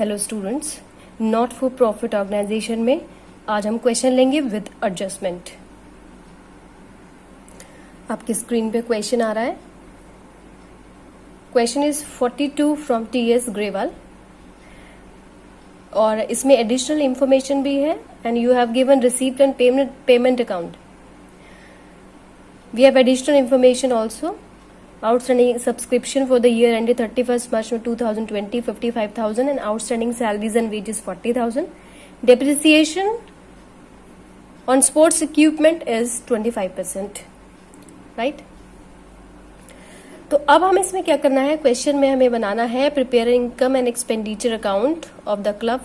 Hello students, not for profit organisation में आज हम क्वेश्चन लेंगे विद एडजस्टमेंट। आपकी स्क्रीन पे क्वेश्चन आ रहा है। Question is 42 from TS Grewal और इसमें एडिशनल इंफॉर्मेशन भी है and you have given receipt and payment account. We have additional information also. Outstanding subscription for the year ended 31st March 2020 55,000 and outstanding salaries and wages 40,000. Depreciation on sports equipment is 25%. Right? तो अब हमें इसमें क्या करना है, question में हमें बनाना है prepare income and expenditure account of the club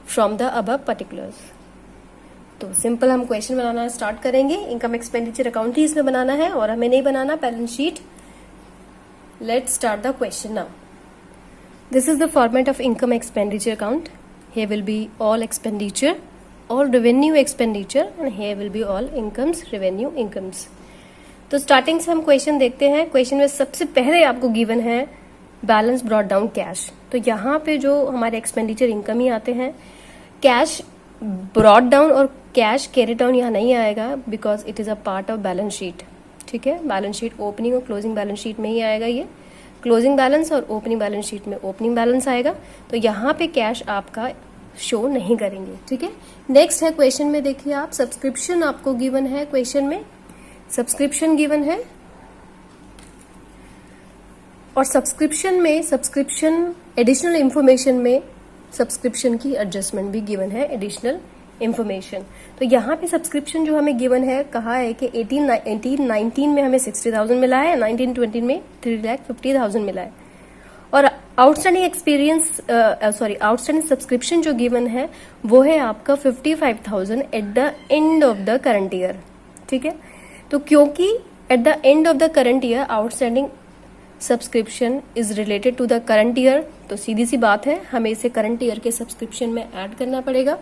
from the above particulars. तो सिंपल हम क्वेश्चन बनाना स्टार्ट करेंगे। इनकम एक्सपेंडिचर अकाउंट ही इसमें बनाना है और हमें नहीं बनाना balance sheet. Let's start the question now. This is the format of income expenditure account. Here will be all expenditure, all revenue expenditure and here will be all incomes, revenue incomes. तो starting से हम question देखते हैं। Question में सबसे पहले आपको given है बैलेंस ब्रॉट डाउन कैश। तो यहाँ पे जो हमारे एक्सपेंडिचर इनकम ही आते हैं, कैश ब्रॉट डाउन और कैश कैरी डाउन यहाँ नहीं आएगा because it is a part of balance sheet. ठीक है, बैलेंस शीट ओपनिंग और क्लोजिंग बैलेंस शीट में ही आएगा। ये क्लोजिंग बैलेंस और ओपनिंग बैलेंस शीट में ओपनिंग बैलेंस आएगा। तो यहाँ पे कैश आपका शो नहीं करेंगे। ठीक है, नेक्स्ट है क्वेश्चन में देखिए आप, सब्सक्रिप्शन आपको गिवन है। क्वेश्चन में सब्सक्रिप्शन गिवन है और सब्सक्रिप्शन एडिशनल इंफॉर्मेशन में सब्सक्रिप्शन की एडजस्टमेंट भी गिवन है, एडिशनल इंफॉर्मेशन। तो यहाँ पे सब्सक्रिप्शन जो हमें गिवन है, कहा है कि 18-19 में हमें 60,000 मिला है, 19-20 में 3,50,000 मिला है। और आउटस्टैंडिंग सब्सक्रिप्शन जो गिवन है वो है आपका 55,000 at the end of the current year. ठीक है, तो क्योंकि at the end of the current year outstanding subscription is related to the current year, तो सीधी सी बात है हमें इसे करंट ईयर के सब्सक्रिप्शन में ऐड करना पड़ेगा।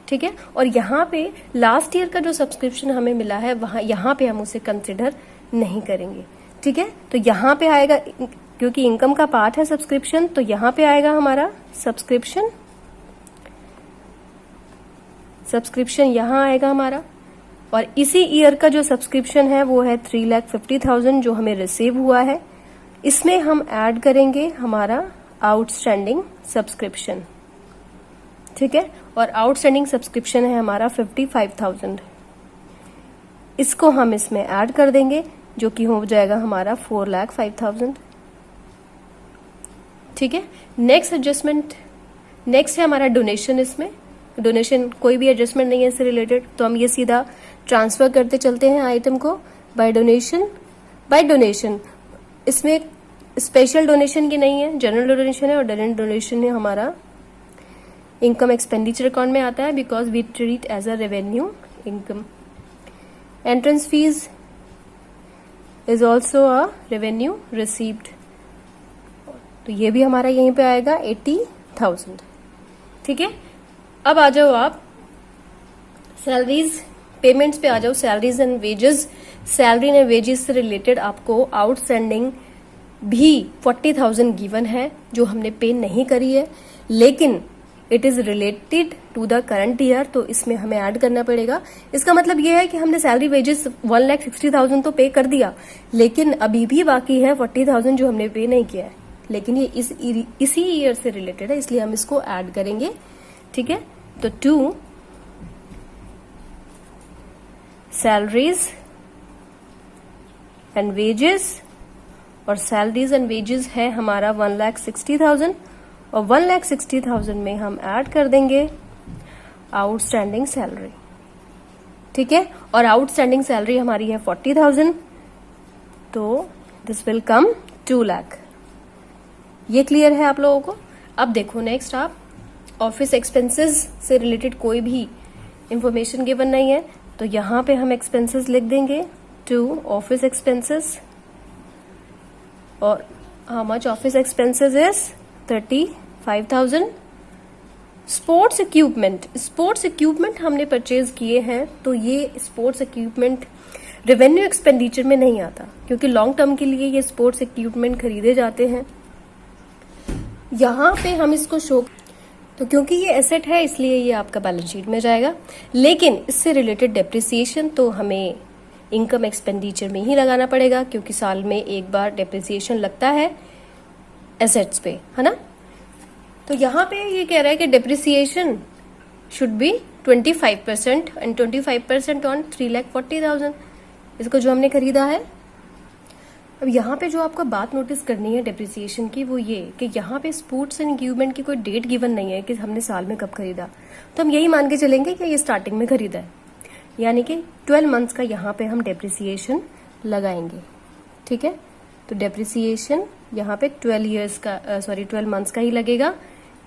ठीक है, और यहाँ पे लास्ट ईयर का जो सब्सक्रिप्शन हमें मिला है यहाँ पे हम उसे कंसिडर नहीं करेंगे। ठीक है, तो यहाँ पे आएगा, क्योंकि इनकम का पार्ट है सब्सक्रिप्शन, तो यहाँ पे आएगा हमारा सब्सक्रिप्शन यहाँ आएगा हमारा। और इसी ईयर का जो सब्सक्रिप्शन है वो है 3,50,000 जो हमें रिसीव हुआ है। इसमें हम ऐड करेंगे हमारा आउटस्टैंडिंग सब्सक्रिप्शन। ठीक है, और आउटस्टैंडिंग सब्सक्रिप्शन है हमारा 55,000। इसको हम इसमें ऐड कर देंगे जो कि हो जाएगा हमारा 4,05,000। ठीक है, नेक्स्ट एडजस्टमेंट, नेक्स्ट है हमारा डोनेशन। इसमें डोनेशन कोई भी एडजस्टमेंट नहीं है इससे रिलेटेड, तो हम ये सीधा ट्रांसफर करते चलते हैं आइटम को बाय डोनेशन। इसमें स्पेशल डोनेशन की नहीं है, जनरल डोनेशन है और जनरल डोनेशन है हमारा इनकम एक्सपेंडिचर अकाउंट में आता है because we treat as a revenue income. Entrance fees is also a revenue received, तो ये भी हमारा यहीं पे आएगा 80,000। ठीक है, अब आ जाओ आप सैलरीज पेमेंट्स पे आ जाओ। Salaries and wages, salary and wages से रिलेटेड आपको आउटस्टैंडिंग भी 40,000 गिवन है जो हमने पे नहीं करी है, लेकिन it is related to the current year, तो इसमें हमें ऐड करना पड़ेगा। इसका मतलब यह है कि हमने सैलरी वेजेस 1,60,000 तो पे कर दिया, लेकिन अभी भी बाकी है 40,000 जो हमने पे नहीं किया है, लेकिन ये इसी ईयर से रिलेटेड है, इसलिए हम इसको ऐड करेंगे। ठीक है, तो 2 सैलरीज एंड वेजेस, और सैलरीज एंड वेजेस है हमारा 1,60,000 और 1,60,000 में हम ऐड कर देंगे आउटस्टैंडिंग सैलरी। ठीक है, और आउटस्टैंडिंग सैलरी हमारी है 40,000, तो दिस विल कम 2 लाख। ये क्लियर है आप लोगों को। अब देखो नेक्स्ट आप ऑफिस एक्सपेंसेस से रिलेटेड कोई भी इंफॉर्मेशन गिवन नहीं है, तो यहां पे हम एक्सपेंसेस लिख देंगे 2 ऑफिस एक्सपेंसेस, और how much office expenses is 35,000। Sports equipment हमने परचेज किए हैं, तो ये स्पोर्ट्स इक्विपमेंट रेवेन्यू एक्सपेंडिचर में नहीं आता, क्योंकि लॉन्ग टर्म के लिए ये स्पोर्ट्स इक्विपमेंट खरीदे जाते हैं। यहाँ पे हम इसको शो, तो क्योंकि ये एसेट है इसलिए ये आपका बैलेंस शीट में जाएगा, लेकिन इससे रिलेटेड डेप्रिसिएशन तो हमें इनकम एक्सपेंडिचर में ही लगाना पड़ेगा, क्योंकि साल में एक बार डेप्रिसिएशन लगता है एसेट्स पे, है ना। तो यहाँ पे ये कह रहा है कि depreciation should be 25% and 25% on 3,40,000, इसको जो हमने खरीदा है। अब यहाँ पे जो आपको बात नोटिस करनी है डेप्रिसिएशन की, वो ये कि यहाँ पे स्पोर्ट्स एंड इक्विपमेंट की कोई डेट गिवन नहीं है कि हमने साल में कब खरीदा, तो हम यही मान के चलेंगे कि ये स्टार्टिंग में खरीदा है, यानी कि 12 मंथ्स का यहाँ पे हम डेप्रिसिएशन लगाएंगे। ठीक है, तो डेप्रिसिएशन यहाँ पे 12 मंथ्स का ही लगेगा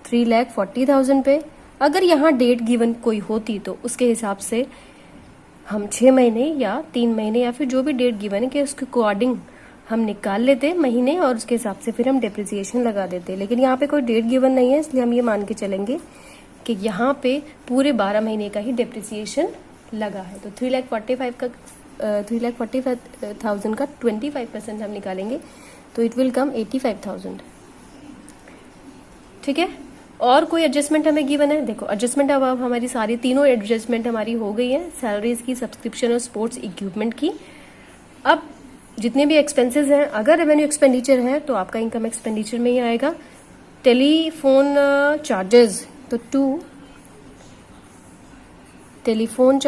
3,40,000 पे। अगर यहाँ डेट गिवन कोई होती तो उसके हिसाब से हम 6 महीने या 3 महीने या फिर जो भी डेट गिवन है कि उसके अकॉर्डिंग हम निकाल लेते महीने और उसके हिसाब से फिर हम डेप्रिसिएशन लगा देते। लेकिन यहाँ पे कोई डेट गिवन नहीं है, इसलिए हम ये मान के चलेंगे कि यहाँ पे पूरे 12 महीने का ही डेप्रिसिएशन लगा है। तो 3,40,000 का 25% हम निकालेंगे तो इट विल कम 85,000। ठीक है, और कोई एडजस्टमेंट हमें गिवन है? देखो एडजस्टमेंट अब हमारी सारी तीनों एडजस्टमेंट हमारी हो गई है, सैलरीज की, सब्सक्रिप्शन और स्पोर्ट्स इक्विपमेंट की। अब जितने भी एक्सपेंसेस हैं, अगर रेवेन्यू एक्सपेंडिचर है तो आपका इनकम एक्सपेंडिचर में ही आएगा। टेलीफोन चार्जेस, तो 2 टेलीफोन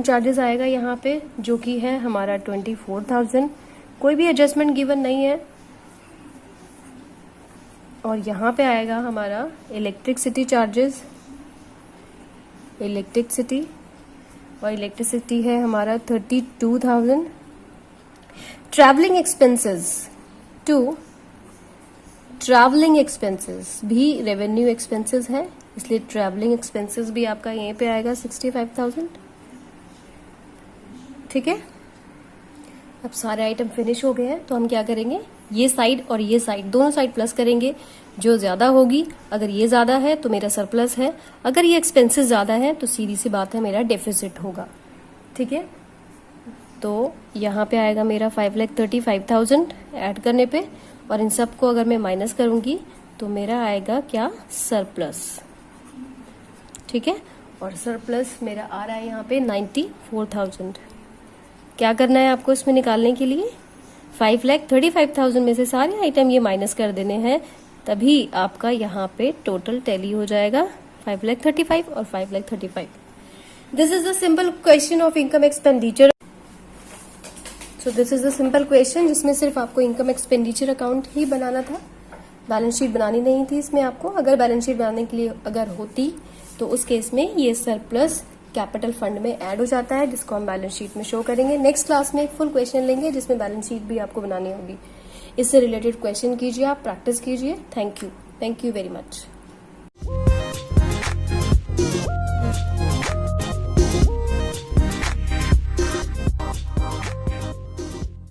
चार्जेस आएगा यहाँ पे, जो कि है हमारा 24,000। कोई भी एडजस्टमेंट गिवन नहीं है। और यहाँ पे आएगा हमारा इलेक्ट्रिसिटी चार्जेस, और इलेक्ट्रिसिटी है हमारा 32,000। ट्रैवलिंग एक्सपेंसेस भी रेवेन्यू एक्सपेंसेस है, इसलिए ट्रैवलिंग एक्सपेंसेस भी आपका यहीं पे आएगा 65,000। ठीक है, अब सारे आइटम फिनिश हो गए हैं, तो हम क्या करेंगे, ये साइड और ये साइड दोनों साइड प्लस करेंगे। जो ज्यादा होगी, अगर ये ज्यादा है तो मेरा सरप्लस है, अगर ये एक्सपेंसेस ज्यादा है तो सीधी सी बात है मेरा डेफिसिट होगा। ठीक है, तो यहाँ पे आएगा मेरा 5,35,000 ऐड करने पे, और इन सब को अगर मैं माइनस करूंगी तो मेरा आएगा क्या, सरप्लस। ठीक है, और सरप्लस मेरा आ रहा है यहाँ पे 94,000। क्या करना है आपको इसमें निकालने के लिए, 5,35,000 में से सारे आइटम ये माइनस कर देने हैं, तभी आपका यहाँ पे टोटल टैली हो जाएगा 5,35,000 और 5,35,000। This is the simple question of income expenditure. So this is the simple question जिसमें सिर्फ आपको इनकम एक्सपेंडिचर अकाउंट ही बनाना था, बैलेंस शीट बनानी नहीं थी इसमें आपको। अगर बैलेंस शीट बनाने के लिए अगर होती तो उस केस में ये सरप्लस कैपिटल फंड में ऐड हो जाता है, जिसको हम बैलेंस शीट में शो करेंगे। नेक्स्ट क्लास में एक फुल क्वेश्चन लेंगे जिसमें बैलेंस शीट भी आपको बनानी होगी। इससे रिलेटेड क्वेश्चन कीजिए, आप प्रैक्टिस कीजिए। Thank you very much.